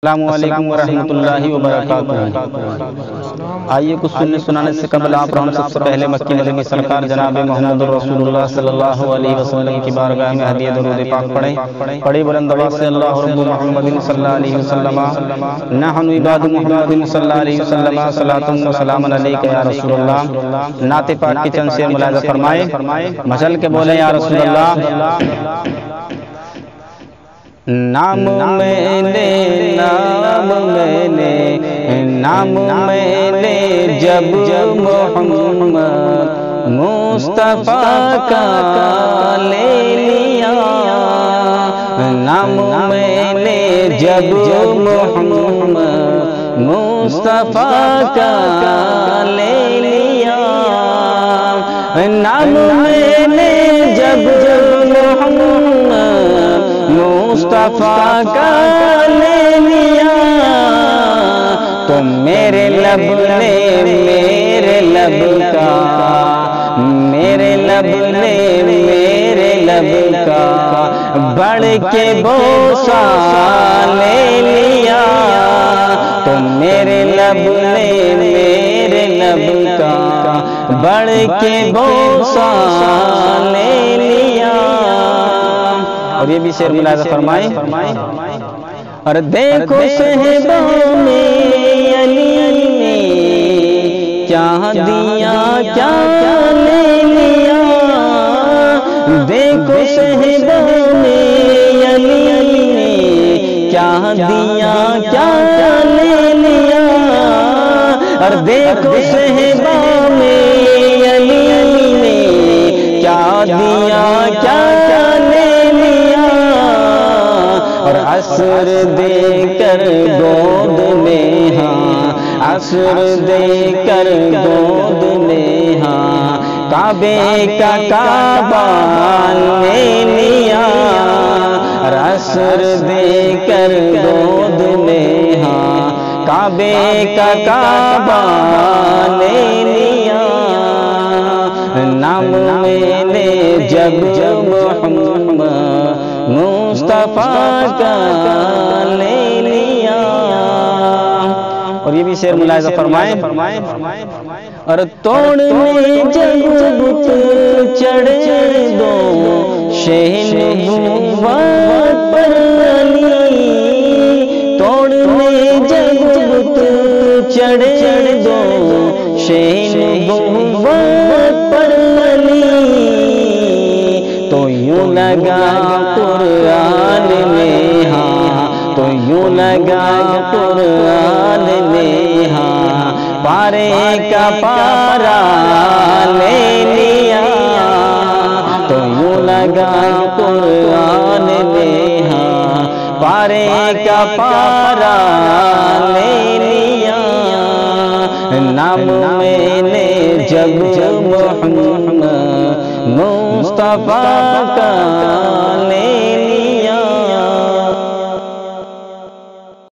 السلام علیکم ورحمۃ اللہ وبرکاتہ۔ آئیے کچھ سننے سنانے سے قبل آپ ہم سب سے پہلے مکی مدنی سرکار جناب محمد رسول اللہ صلی اللہ علیہ وسلم کی بارگاہ میں ہدیہ درود پاک پڑھیں۔ پڑھی بلند آواز سے اللہ رب محمد صلی اللہ علیہ وسلم نحن عباد محمد صلی اللہ علیہ وسلم صلاۃ و سلام علیک یا رسول اللہ۔ نعت پاک کی چند شعر ملاحظہ فرمائیں، مچل کے بولیں یا رسول اللہ۔ نام میں نے جب محمد مصطفیٰ کا لے لیا، نام میں نے جب محمد مصطفیٰ کا لے لیا، نام میں نے جب محمد مصطفیٰ کا لے لیا، تو میرے لب نے میرے لب کا بڑھ کے بوسہ لے لیا، تو میرے لب نے میرے لب کا بڑھ کے بوسہ لے لیا۔ اور یہ بھی شعر ملاحظہ فرمائیں، اور دیکھو صحبوں میں علی نے کیا دیا کیا لے لیا، دیکھو صحبوں میں علی نے کیا دیا کیا لے لیا، اور دیکھو صحبوں میں علی نے کیا دیا کیا لے لیا، اور عصر دے کر گود میں عصر دے کر گود میں کعبے کا کعبہ لے لیا، اور عصر دے کر گود میں کعبے کا کعبہ لے لیا، نام میں نے جب محمد مصطفیٰ کا لے لیا۔ اور یہ بھی شعر ملاحظہ فرمائیں، اور توڑنے جب بت چڑھ دو شہ نبوت پر علی، توڑنے جب بت چڑھ دو شہ نبوت پر علی، تو یوں لگا قرآن میں تو یوں لگا قرآن میں پارے کا پارا لے لیا، تو یوں لگا قرآن میں پارے کا پارا لے لیا، نام میں نے جب محمد مصطفیٰ کا لے